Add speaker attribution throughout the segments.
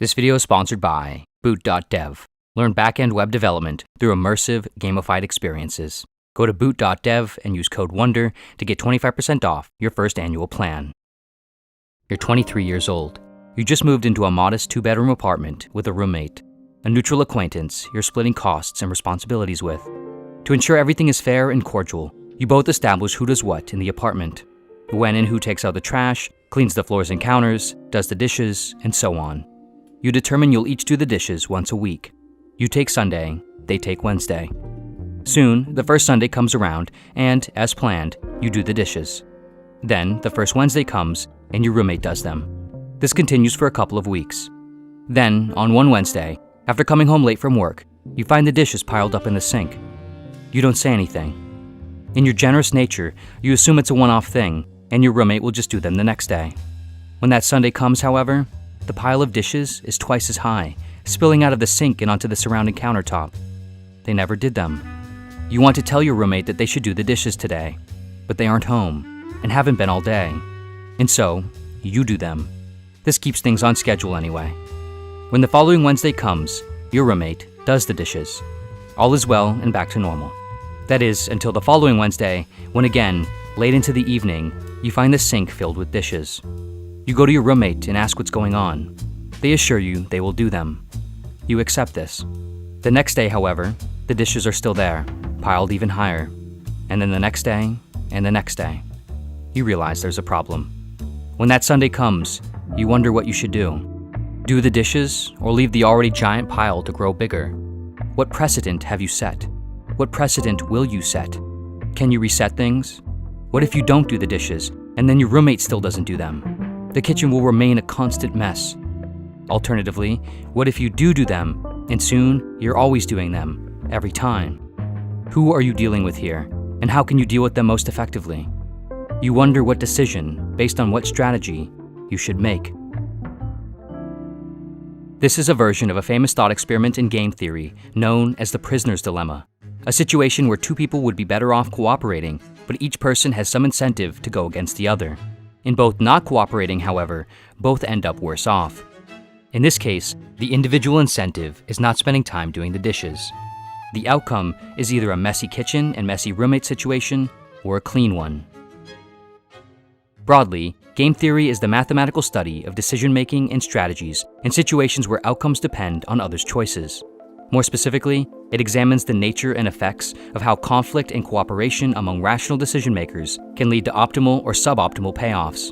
Speaker 1: This video is sponsored by Boot.dev. Learn backend web development through immersive, gamified experiences. Go to Boot.dev and use code WONDER to get 25% off your first annual plan. You're 23 years old. You just moved into a modest 2-bedroom apartment with a roommate, a neutral acquaintance you're splitting costs and responsibilities with. To ensure everything is fair and cordial, you both establish who does what in the apartment. When and who takes out the trash, cleans the floors and counters, does the dishes, and so on. You determine you'll each do the dishes once a week. You take Sunday, they take Wednesday. Soon, the first Sunday comes around, and, as planned, you do the dishes. Then, the first Wednesday comes, and your roommate does them. This continues for a couple of weeks. Then, on one Wednesday, after coming home late from work, you find the dishes piled up in the sink. You don't say anything. In your generous nature, you assume it's a one-off thing, and your roommate will just do them the next day. When that Sunday comes, however, the pile of dishes is twice as high, spilling out of the sink and onto the surrounding countertop. They never did them. You want to tell your roommate that they should do the dishes today, but they aren't home, and haven't been all day. And so, you do them. This keeps things on schedule anyway. When the following Wednesday comes, your roommate does the dishes. All is well and back to normal. That is, until the following Wednesday, when again, late into the evening, you find the sink filled with dishes. You go to your roommate and ask what's going on. They assure you they will do them. You accept this. The next day, however, the dishes are still there, piled even higher. And then the next day, and the next day. You realize there's a problem. When that Sunday comes, you wonder what you should do. Do the dishes, or leave the already giant pile to grow bigger? What precedent have you set? What precedent will you set? Can you reset things? What if you don't do the dishes, and then your roommate still doesn't do them? The kitchen will remain a constant mess. Alternatively, what if you do them, and soon you're always doing them, every time? Who are you dealing with here, and how can you deal with them most effectively? You wonder what decision, based on what strategy, you should make. This is a version of a famous thought experiment in game theory known as the prisoner's dilemma, a situation where two people would be better off cooperating, but each person has some incentive to go against the other. In both not cooperating, however, both end up worse off. In this case, the individual incentive is not spending time doing the dishes. The outcome is either a messy kitchen and messy roommate situation, or a clean one. Broadly, game theory is the mathematical study of decision-making and strategies in situations where outcomes depend on others' choices. More specifically, it examines the nature and effects of how conflict and cooperation among rational decision-makers can lead to optimal or suboptimal payoffs.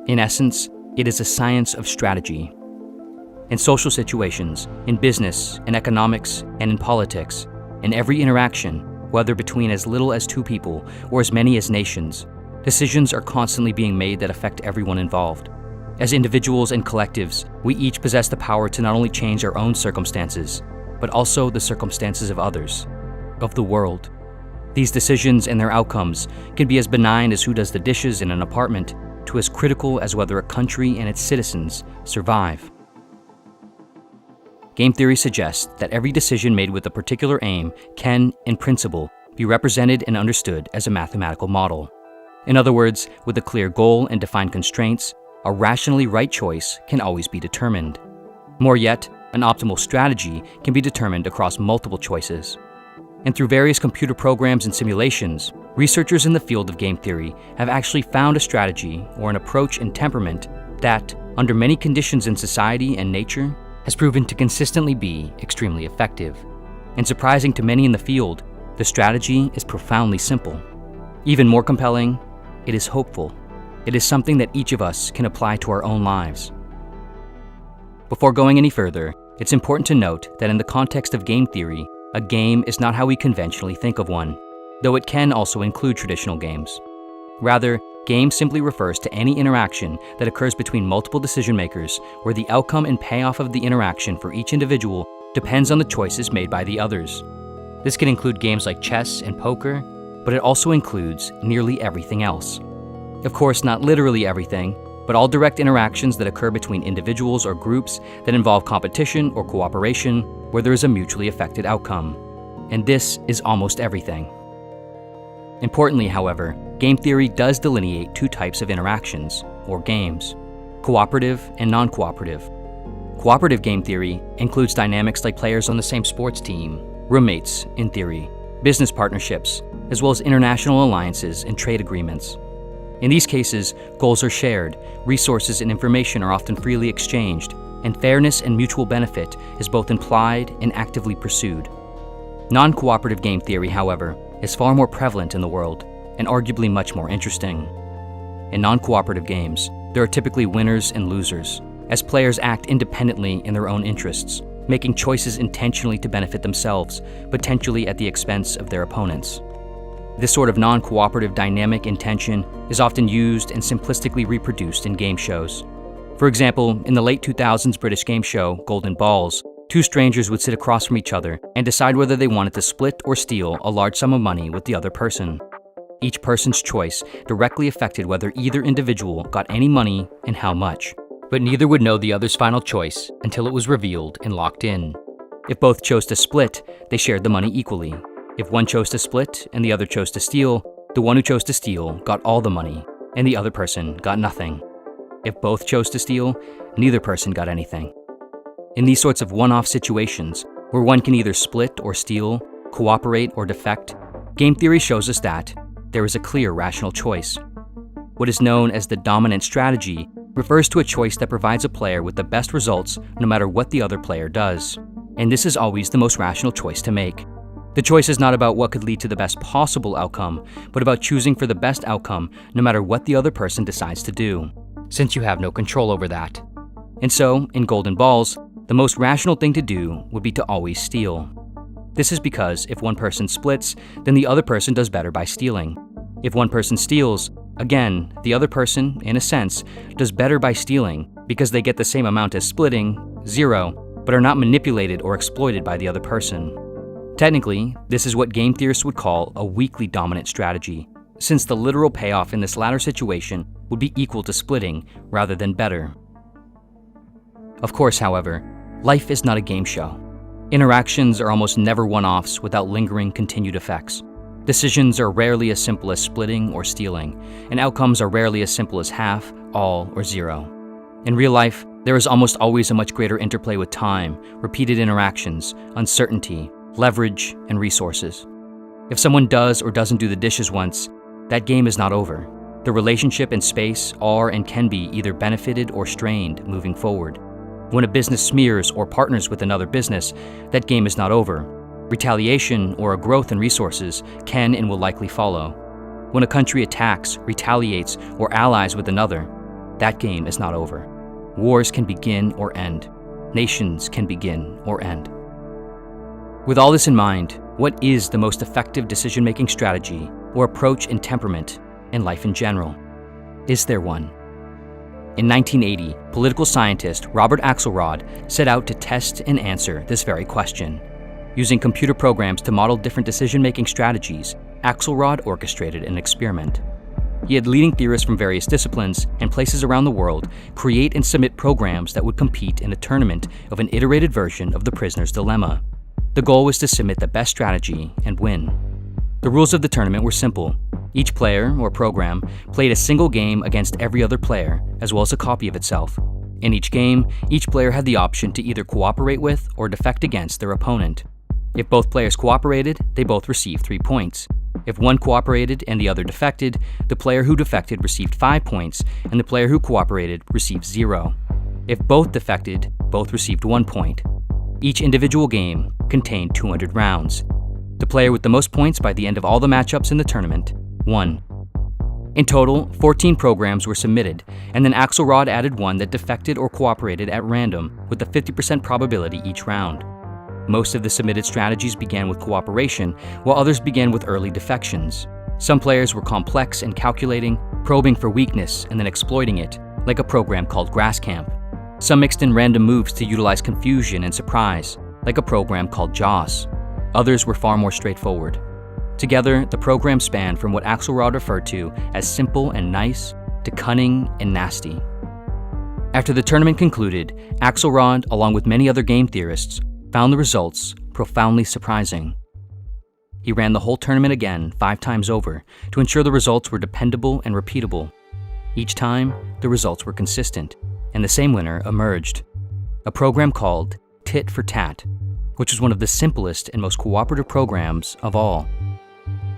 Speaker 1: In essence, it is a science of strategy. In social situations, in business, in economics, and in politics, in every interaction, whether between as little as two people or as many as nations, decisions are constantly being made that affect everyone involved. As individuals and collectives, we each possess the power to not only change our own circumstances, but also the circumstances of others, of the world. These decisions and their outcomes can be as benign as who does the dishes in an apartment to as critical as whether a country and its citizens survive. Game theory suggests that every decision made with a particular aim can, in principle, be represented and understood as a mathematical model. In other words, with a clear goal and defined constraints, a rationally right choice can always be determined. More yet, an optimal strategy can be determined across multiple choices. And through various computer programs and simulations, researchers in the field of game theory have actually found a strategy or an approach and temperament that, under many conditions in society and nature, has proven to consistently be extremely effective. And surprising to many in the field, the strategy is profoundly simple. Even more compelling, it is hopeful. It is something that each of us can apply to our own lives. Before going any further, it's important to note that in the context of game theory, a game is not how we conventionally think of one, though it can also include traditional games. Rather, game simply refers to any interaction that occurs between multiple decision makers where the outcome and payoff of the interaction for each individual depends on the choices made by the others. This can include games like chess and poker, but it also includes nearly everything else. Of course, not literally everything, but all direct interactions that occur between individuals or groups that involve competition or cooperation where there is a mutually affected outcome. And this is almost everything. Importantly, however, game theory does delineate two types of interactions, or games: cooperative and non-cooperative. Cooperative game theory includes dynamics like players on the same sports team, roommates, in theory, business partnerships, as well as international alliances and trade agreements. In these cases, goals are shared, resources and information are often freely exchanged, and fairness and mutual benefit is both implied and actively pursued. Non-cooperative game theory, however, is far more prevalent in the world, and arguably much more interesting. In non-cooperative games, there are typically winners and losers, as players act independently in their own interests, making choices intentionally to benefit themselves, potentially at the expense of their opponents. This sort of non-cooperative dynamic intention is often used and simplistically reproduced in game shows. For example, in the late 2000s British game show Golden Balls, two strangers would sit across from each other and decide whether they wanted to split or steal a large sum of money with the other person. Each person's choice directly affected whether either individual got any money and how much, but neither would know the other's final choice until it was revealed and locked in. If both chose to split, they shared the money equally. If one chose to split and the other chose to steal, the one who chose to steal got all the money, and the other person got nothing. If both chose to steal, neither person got anything. In these sorts of one-off situations, where one can either split or steal, cooperate or defect, game theory shows us that there is a clear rational choice. What is known as the dominant strategy refers to a choice that provides a player with the best results no matter what the other player does. And this is always the most rational choice to make. The choice is not about what could lead to the best possible outcome, but about choosing for the best outcome no matter what the other person decides to do, since you have no control over that. And so, in Golden Balls, the most rational thing to do would be to always steal. This is because if one person splits, then the other person does better by stealing. If one person steals, again, the other person, in a sense, does better by stealing because they get the same amount as splitting, 0, but are not manipulated or exploited by the other person. Technically, this is what game theorists would call a weakly dominant strategy, since the literal payoff in this latter situation would be equal to splitting rather than better. Of course, however, life is not a game show. Interactions are almost never one-offs without lingering continued effects. Decisions are rarely as simple as splitting or stealing, and outcomes are rarely as simple as half, all, or 0. In real life, there is almost always a much greater interplay with time, repeated interactions, uncertainty, leverage, and resources. If someone does or doesn't do the dishes once, that game is not over. The relationship and space are and can be either benefited or strained moving forward. When a business smears or partners with another business, that game is not over. Retaliation or a growth in resources can and will likely follow. When a country attacks, retaliates, or allies with another, that game is not over. Wars can begin or end. Nations can begin or end. With all this in mind, what is the most effective decision-making strategy or approach in temperament and life in general? Is there one? In 1980, political scientist Robert Axelrod set out to test and answer this very question. Using computer programs to model different decision-making strategies, Axelrod orchestrated an experiment. He had leading theorists from various disciplines and places around the world create and submit programs that would compete in a tournament of an iterated version of the prisoner's dilemma. The goal was to submit the best strategy and win. The rules of the tournament were simple. Each player, or program, played a single game against every other player, as well as a copy of itself. In each game, each player had the option to either cooperate with or defect against their opponent. If both players cooperated, they both received 3 points. If one cooperated and the other defected, the player who defected received 5 points, and the player who cooperated received 0. If both defected, both received 1 point. Each individual game contained 200 rounds. The player with the most points by the end of all the matchups in the tournament won. In total, 14 programs were submitted, and then Axelrod added one that defected or cooperated at random with a 50% probability each round. Most of the submitted strategies began with cooperation, while others began with early defections. Some players were complex and calculating, probing for weakness and then exploiting it, like a program called Grass Camp. Some mixed in random moves to utilize confusion and surprise, like a program called Joss. Others were far more straightforward. Together, the program spanned from what Axelrod referred to as simple and nice to cunning and nasty. After the tournament concluded, Axelrod, along with many other game theorists, found the results profoundly surprising. He ran the whole tournament again 5 times over to ensure the results were dependable and repeatable. Each time, the results were consistent, and the same winner emerged. a program called Tit for Tat, which was one of the simplest and most cooperative programs of all.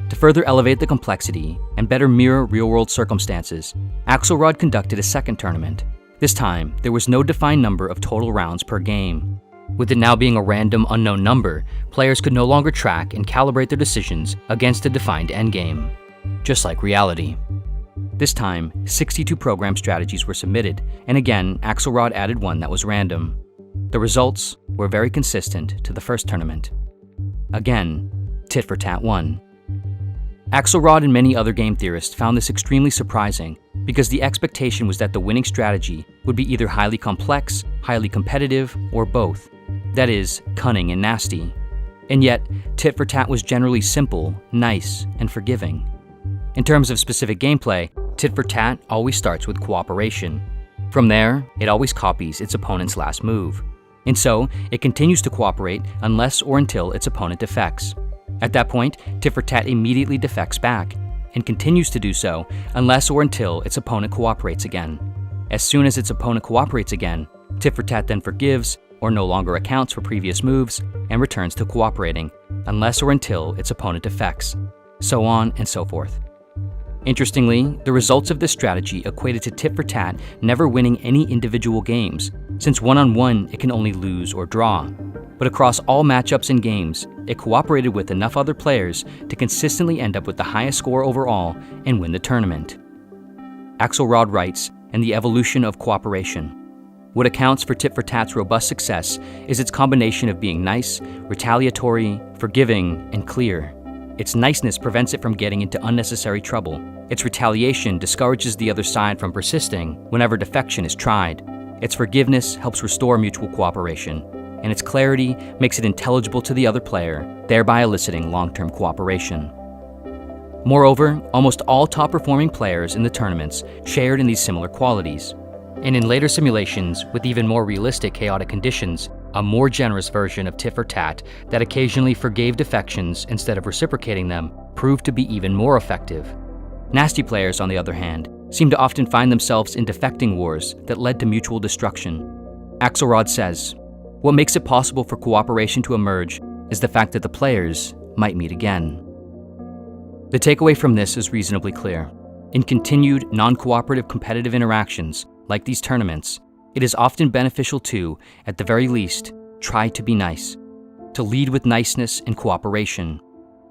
Speaker 1: To further elevate the complexity and better mirror real-world circumstances, Axelrod conducted a second tournament. This time, there was no defined number of total rounds per game. With it now being a random, unknown number, players could no longer track and calibrate their decisions against a defined endgame, just like reality. This time, 62 program strategies were submitted, and again, Axelrod added one that was random. The results were very consistent to the first tournament. Again, Tit for Tat won. Axelrod and many other game theorists found this extremely surprising because the expectation was that the winning strategy would be either highly complex, highly competitive, or both. That is, cunning and nasty. And yet, Tit for Tat was generally simple, nice, and forgiving. In terms of specific gameplay, Tit for Tat always starts with cooperation. From there, it always copies its opponent's last move. And so, it continues to cooperate unless or until its opponent defects. At that point, Tit for Tat immediately defects back, and continues to do so unless or until its opponent cooperates again. As soon as its opponent cooperates again, Tit for Tat then forgives or no longer accounts for previous moves and returns to cooperating, unless or until its opponent defects, so on and so forth. Interestingly, the results of this strategy equated to Tit for Tat never winning any individual games, since one-on-one it can only lose or draw. But across all matchups and games, it cooperated with enough other players to consistently end up with the highest score overall and win the tournament. Axelrod writes, in The Evolution of Cooperation, what accounts for Tit for Tat's robust success is its combination of being nice, retaliatory, forgiving, and clear. Its niceness prevents it from getting into unnecessary trouble. Its retaliation discourages the other side from persisting whenever defection is tried. Its forgiveness helps restore mutual cooperation, and its clarity makes it intelligible to the other player, thereby eliciting long-term cooperation. Moreover, almost all top-performing players in the tournaments shared in these similar qualities. And in later simulations, with even more realistic chaotic conditions, a more generous version of Tit for Tat that occasionally forgave defections instead of reciprocating them proved to be even more effective. Nasty players, on the other hand, seem to often find themselves in defecting wars that led to mutual destruction. Axelrod says, what makes it possible for cooperation to emerge is the fact that the players might meet again. The takeaway from this is reasonably clear. In continued, non-cooperative competitive interactions, like these tournaments, it is often beneficial to, at the very least, try to be nice, to lead with niceness and cooperation.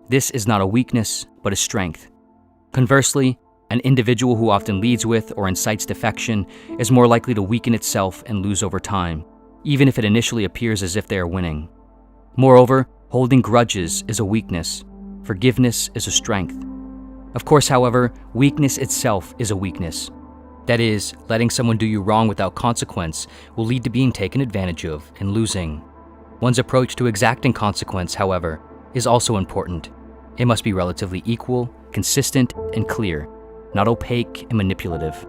Speaker 1: This is not a weakness, but a strength. Conversely, an individual who often leads with or incites defection is more likely to weaken itself and lose over time, even if it initially appears as if they are winning. Moreover, holding grudges is a weakness. Forgiveness is a strength. Of course, however, weakness itself is a weakness. That is, letting someone do you wrong without consequence will lead to being taken advantage of and losing. One's approach to exacting consequence, however, is also important. It must be relatively equal, consistent, and clear, not opaque and manipulative.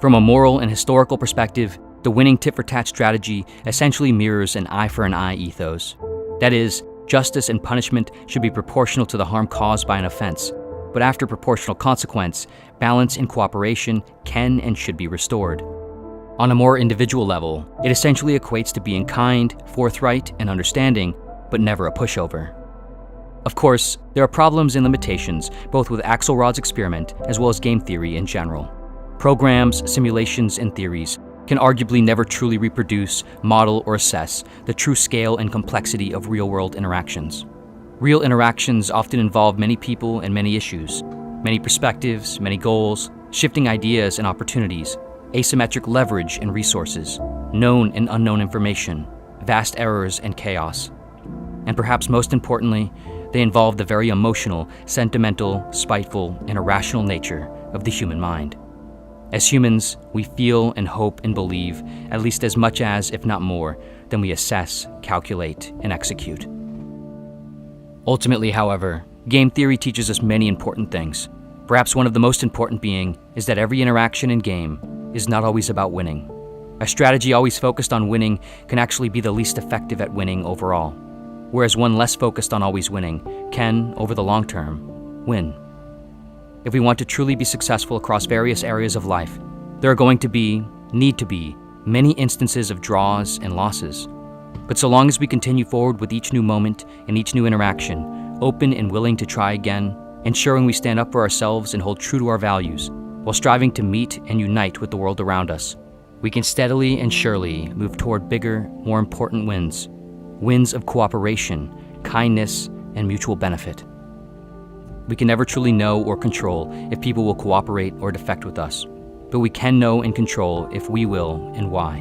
Speaker 1: From a moral and historical perspective, the winning tit-for-tat strategy essentially mirrors an eye-for-an-eye ethos. That is, justice and punishment should be proportional to the harm caused by an offense, but after proportional consequence, balance and cooperation can and should be restored. On a more individual level, it essentially equates to being kind, forthright, and understanding, but never a pushover. Of course, there are problems and limitations both with Axelrod's experiment as well as game theory in general. Programs, simulations, and theories can arguably never truly reproduce, model, or assess the true scale and complexity of real-world interactions. Real interactions often involve many people and many issues, many perspectives, many goals, shifting ideas and opportunities, asymmetric leverage and resources, known and unknown information, vast errors and chaos. And perhaps most importantly, they involve the very emotional, sentimental, spiteful, and irrational nature of the human mind. As humans, we feel and hope and believe at least as much as, if not more, than we assess, calculate, and execute. Ultimately, however, game theory teaches us many important things. Perhaps one of the most important being is that every interaction in game is not always about winning. A strategy always focused on winning can actually be the least effective at winning overall, whereas one less focused on always winning can, over the long term, win. If we want to truly be successful across various areas of life, there are going to be, need to be, many instances of draws and losses. But so long as we continue forward with each new moment and each new interaction, open and willing to try again, ensuring we stand up for ourselves and hold true to our values, while striving to meet and unite with the world around us, we can steadily and surely move toward bigger, more important wins. Wins of cooperation, kindness, and mutual benefit. We can never truly know or control if people will cooperate or defect with us, but we can know and control if we will and why.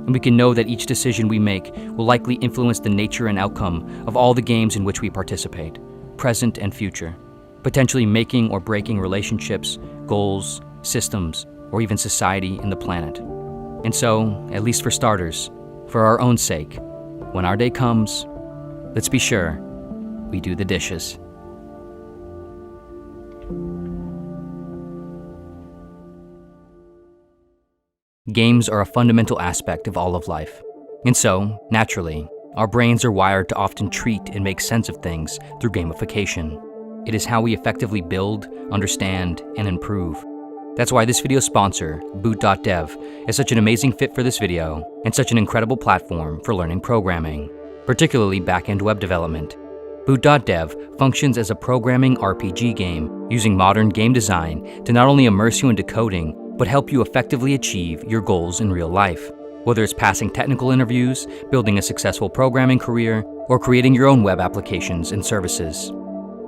Speaker 1: And we can know that each decision we make will likely influence the nature and outcome of all the games in which we participate, present and future, potentially making or breaking relationships, goals, systems, or even society and the planet. And so, at least for starters, for our own sake, when our day comes, let's be sure we do the dishes. Games are a fundamental aspect of all of life. And so, naturally, our brains are wired to often treat and make sense of things through gamification. It is how we effectively build, understand, and improve. That's why this video's sponsor, Boot.dev, is such an amazing fit for this video and such an incredible platform for learning programming, particularly back-end web development. Boot.dev functions as a programming RPG game using modern game design to not only immerse you into coding, but help you effectively achieve your goals in real life. Whether it's passing technical interviews, building a successful programming career, or creating your own web applications and services.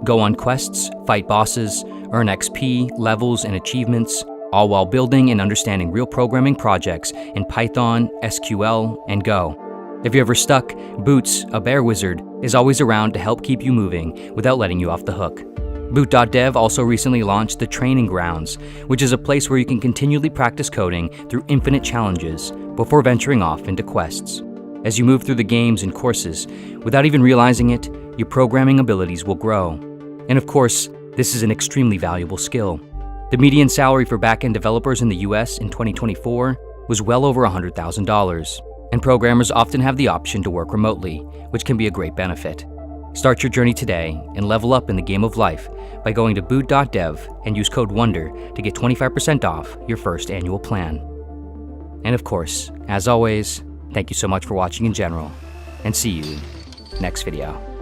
Speaker 1: Go on quests, fight bosses, earn XP, levels, and achievements, all while building and understanding real programming projects in Python, SQL, and Go. If you're ever stuck, Boots, a bear wizard, is always around to help keep you moving without letting you off the hook. Boot.dev also recently launched the Training Grounds, which is a place where you can continually practice coding through infinite challenges before venturing off into quests. As you move through the games and courses, without even realizing it, your programming abilities will grow. And of course, this is an extremely valuable skill. The median salary for back-end developers in the US in 2024 was well over $100,000, and programmers often have the option to work remotely, which can be a great benefit. Start your journey today and level up in the game of life by going to boot.dev and use code WONDER to get 25% off your first annual plan. And of course, as always, thank you so much for watching in general, and see you next video.